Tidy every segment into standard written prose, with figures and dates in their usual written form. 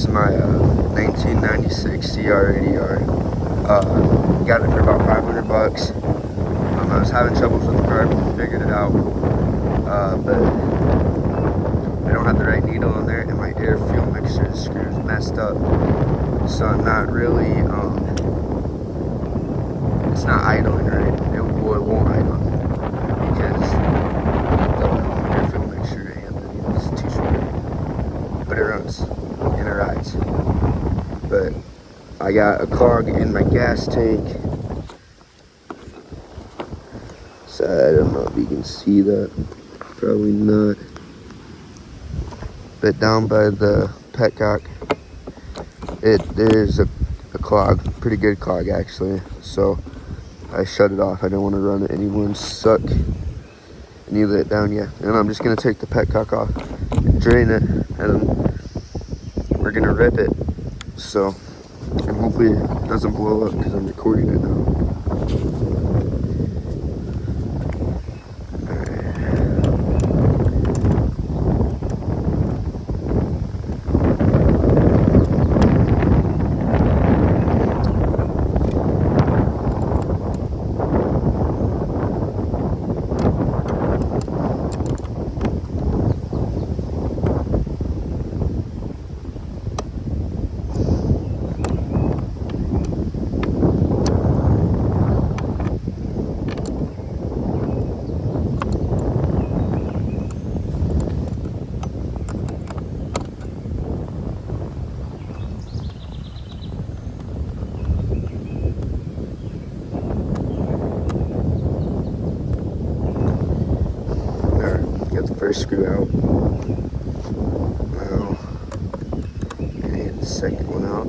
is my 1996 Cr80r. Got it for about 500 bucks. I was having troubles with the carb, figured it out, but I don't have the right needle in there, and my air fuel mixture screw is messed up, so I'm not really, it's not idling right. It won't idle because the air fuel mixture and the needle is too short, but it runs and it rides. But I got a clog in my gas tank. So I don't know if you can see that, probably not. But down by the petcock, there's a clog, pretty good clog actually. So I shut it off. I don't want to run it anymore, suck any of it down yet. And I'm just gonna take the petcock off, drain it, and we're gonna rip it. So, and hopefully it doesn't blow up because I'm recording it now. Get the first screw out. Now, get the second one out.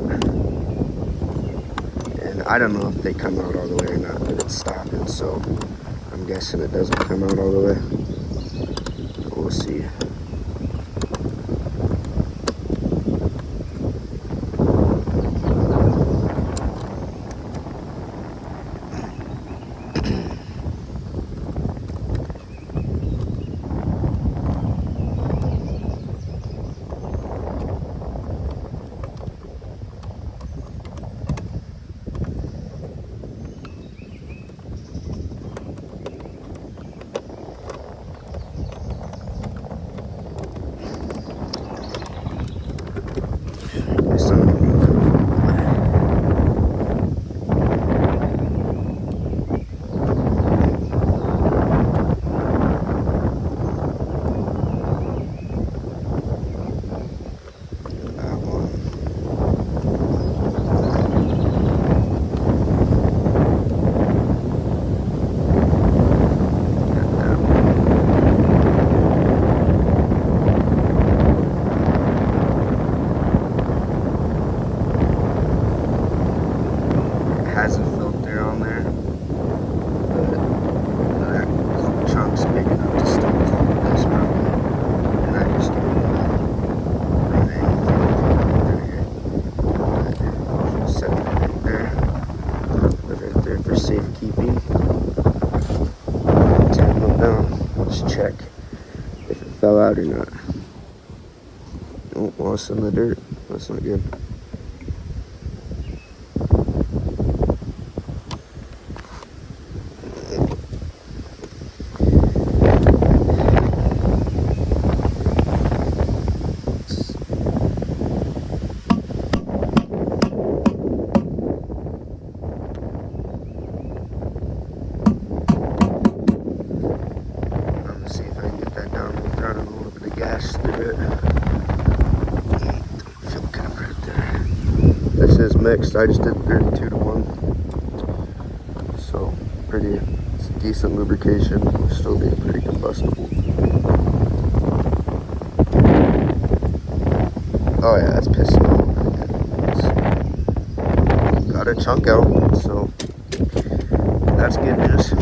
And I don't know if they come out all the way or not, but it's stopping, so I'm guessing it doesn't come out all the way. But we'll see. Has a filter on there, but that chunk's big enough to still call this probably, and I just don't run anything through here. But set it right there, put it right there for safekeeping. Turn it down, let's check if it fell out or not. Oh, well, it's in the dirt, that's not good. Gas through it. Feel kind of right there. This is mixed. I just did 32 to 1. So pretty, it's a decent lubrication. Will still be pretty combustible. Oh yeah, that's pissing off. Got a chunk out, so that's good news.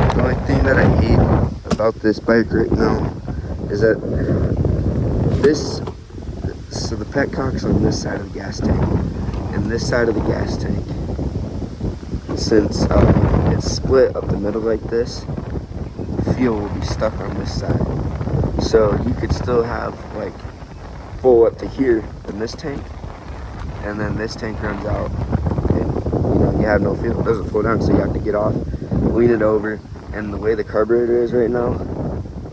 The only thing that I hate about this bike right now is that so the petcock's on this side of the gas tank, and this side of the gas tank, since it's split up the middle like this, the fuel will be stuck on this side. So you could still have like full up to here in this tank, and then this tank runs out, and you have no fuel. It doesn't flow down, so you have to get off, lean it over, and the way the carburetor is right now,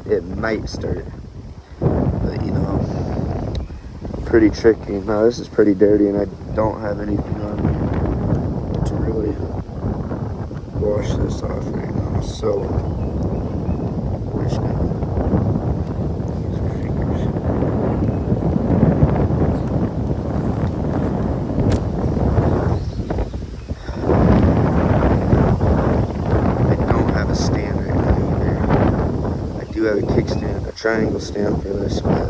it might start it, but pretty tricky. Now this is pretty dirty, and I don't have anything on me to really wash this off right now, so we're just gonna use our fingers. I don't have a stand right now either. I do have a kickstand, a triangle stand for this, but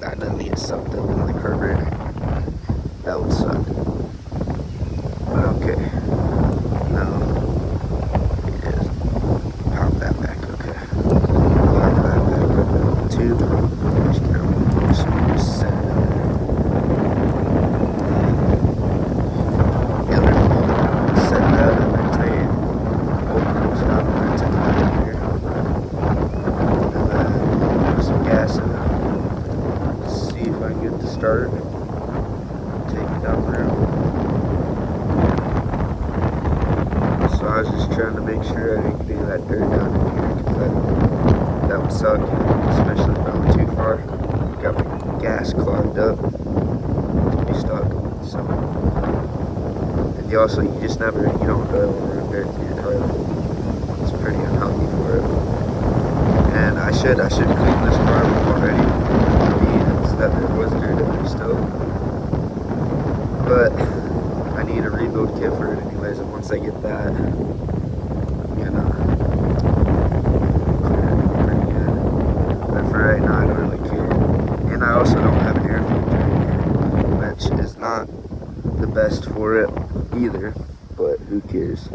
that doesn't get sucked up into the carburetor. That would suck. But okay. Now it is. Pop that back. Okay. Pop that back up in the tube. Just set it in there. Yeah, set that and then tighten. Open it up and then take it out of here. And then put some gas in it. See if I can get the start. Take it down the road. So I was just trying to make sure I didn't get any of that dirt down in here, because that would suck, especially if I went too far. Got my gas clogged up. Be stuck. So, and you just never, you don't really want to run dirt through your toilet. It's pretty unhealthy for it. And I should clean this car already. That there was dirt in there still, but I need a rebuild kit for it anyways, and once I get that, I'm gonna clear it pretty good. But for right now, I don't really care. And I also don't have an air filter in here, which is not the best for it either, but who cares?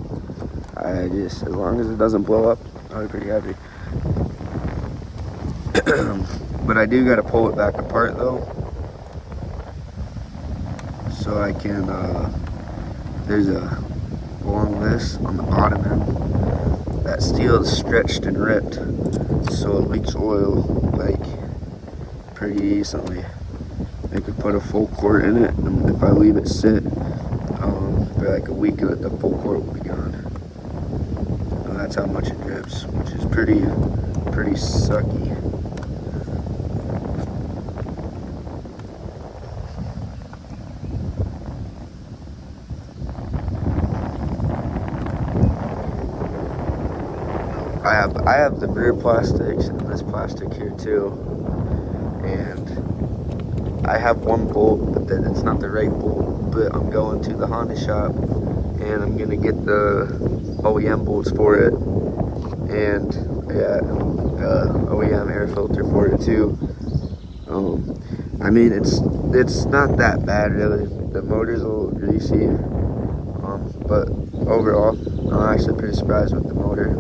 As long as it doesn't blow up, I'll be pretty happy. But I do got to pull it back apart though, so I can, there's along this on the bottom end, that steel is stretched and ripped, so it leaks oil like pretty easily. I could put a full quart in it, and if I leave it sit for like a week, the full quart will be gone. And that's how much it drips, which is pretty sucky. I have the rear plastics and this plastic here too, and I have one bolt, but then it's not the right bolt. But I'm going to the Honda shop and I'm gonna get the OEM bolts for it, and OEM air filter for it too. I mean, it's not that bad really. The motor's a little greasy, but overall, I'm actually pretty surprised with the motor.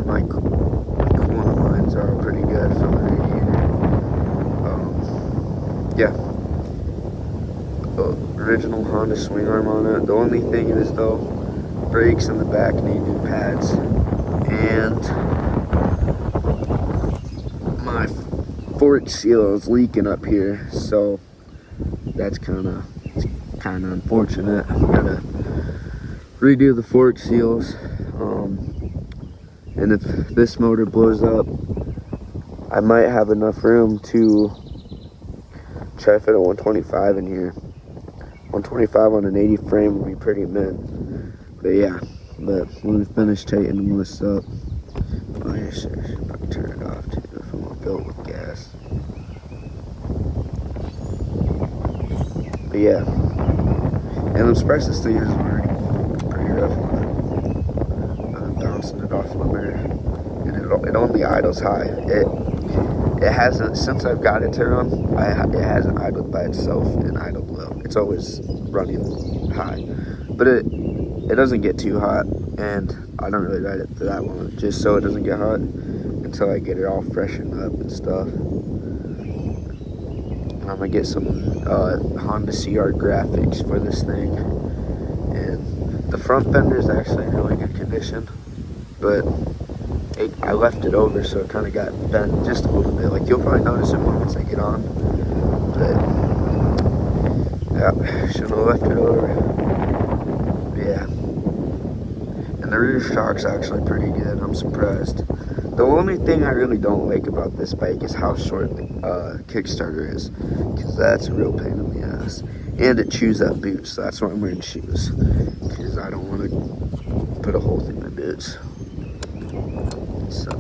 My coolant lines are pretty good from the radiator. Yeah. Original Honda swing arm on it. The only thing is though, brakes in the back need new pads. And my fork seal is leaking up here, so that's kinda unfortunate. I'm gonna redo the fork seals. And if this motor blows up, I might have enough room to try to fit a 125 in here. 125 on an 80 frame would be pretty mint. But yeah, but when we finish tightening this up, oh yeah, sure, I'm about to turn it off too if I want to fill it with gas. But yeah, and I'm surprised this thing is already pretty rough on it. Bouncing it off my mirror, and it only idles high. it hasn't, since I've got it to run, it hasn't idled by itself and idled low. It's always running high, but it doesn't get too hot, and I don't really ride it for that long, just so it doesn't get hot until I get it all freshened up and stuff. I'm gonna get some Honda Cr graphics for this thing, and the front fender is actually in really good condition, but I left it over, so it kind of got bent just a little bit. Like, you'll probably notice it more once I get on, but yeah, shouldn't have left it over. But yeah, and the rear shock's actually pretty good. I'm surprised. The only thing I really don't like about this bike is how short the Kickstarter is, because that's a real pain in the ass. And it chews up boots, so that's why I'm wearing shoes, because I don't want to put a hole through my boots. So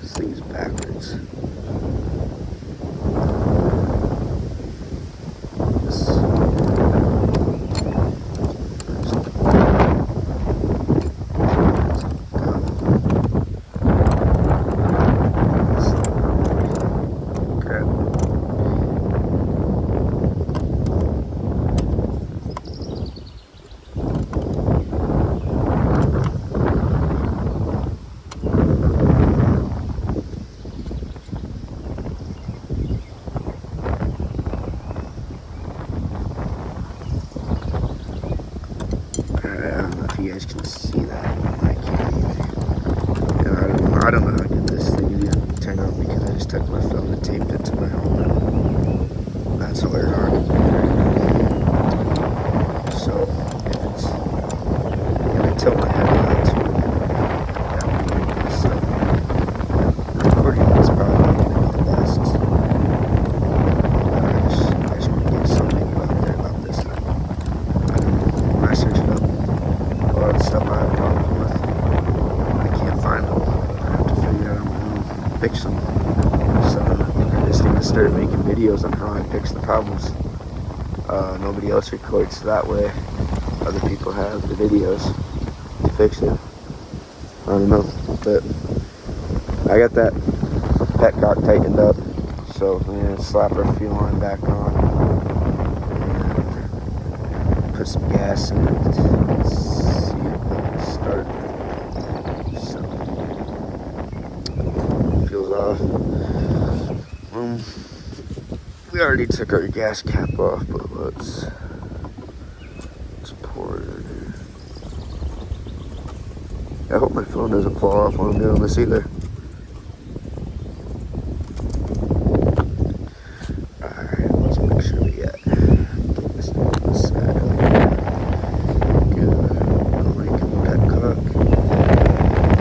this thing is backwards. You guys can see that. I can't even. And I don't know how good this thing is gonna turn out, because I just took my phone and taped it to my helmet. That's hilarious on the computer. So if it's gonna tilt my head around too, that would be like this. Recording is probably not gonna be the best. I just want to get something out there about this thing. I don't know. When I search it up, a lot of stuff I have problems with, I can't find them. I have to figure out on my own, fix them. So I just need to start making videos on how I fix the problems. Nobody else records, so that way other people have the videos to fix it. I don't know, but I got that petcock tightened up, so I'm gonna slap our fuel line back on and put some gas in it. Start. So feels off. We already took our gas cap off, but let's pour it in here. I hope my phone doesn't fall off while I'm doing this either. Alright, let's make sure we get this on the side of it. Good.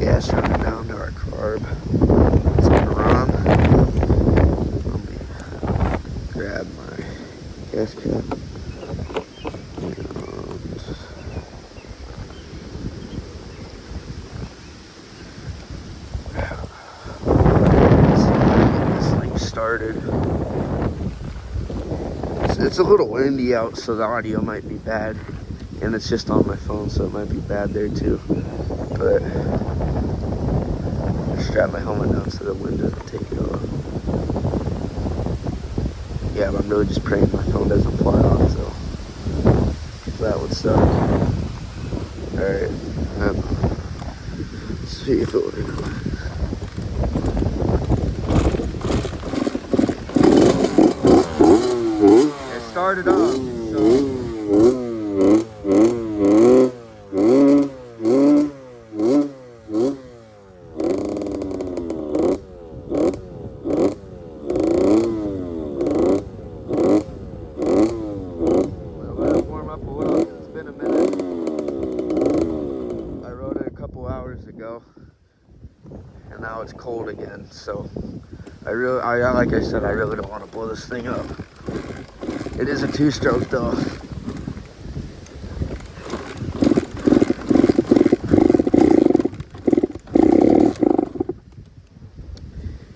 Gas running down to our carb. It's gonna run. Let me grab my gas cap. And this thing started. It's a little windy out, so the audio might be bad. And it's just on my phone, so it might be bad there too. But I strap my helmet down so the wind doesn't take it off. Yeah, but I'm really just praying my phone doesn't fly off, so that would suck. Alright, let's see if it would. It started off, so. Ago, and now it's cold again, so like I said, I really don't want to blow this thing up. It is a 2-stroke though.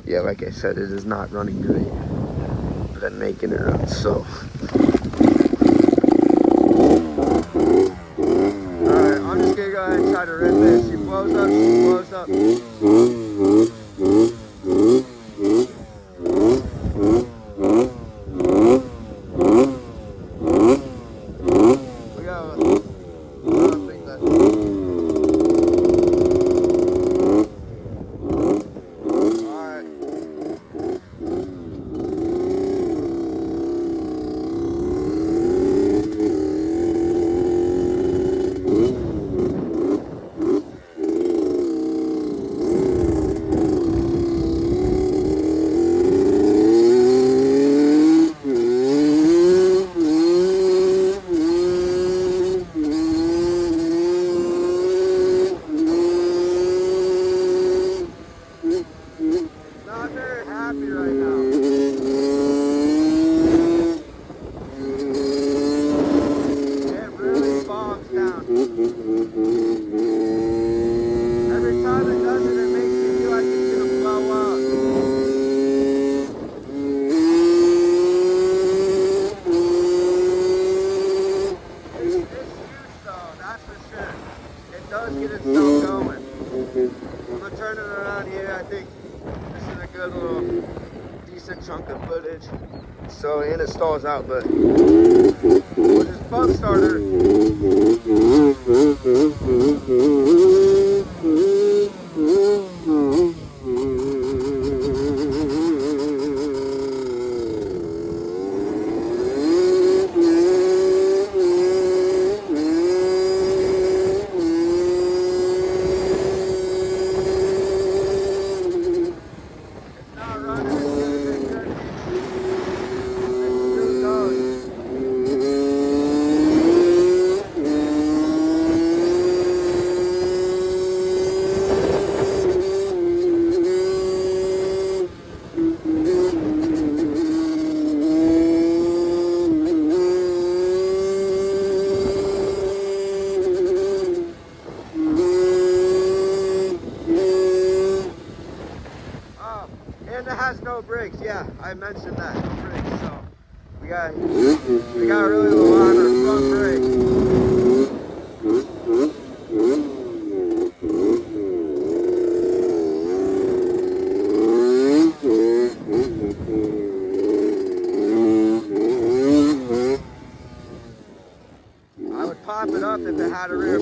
Yeah, like I said, it is not running great, but I'm making it run, so her rip is. She blows up, she blows up. We got I don't think that's alright. Not very happy right now. It really bogs down. Every time it does it, it makes me feel like it's gonna blow up. It's huge though, that's for sure. It does get itself going. I'm gonna turn it around here. I think this is a good little decent chunk of footage. So, and it stalls out, but with this bump starter, and it has no brakes. Yeah, I mentioned that, no brakes. So we got really low on our front brakes. I would pop it up if it had a rear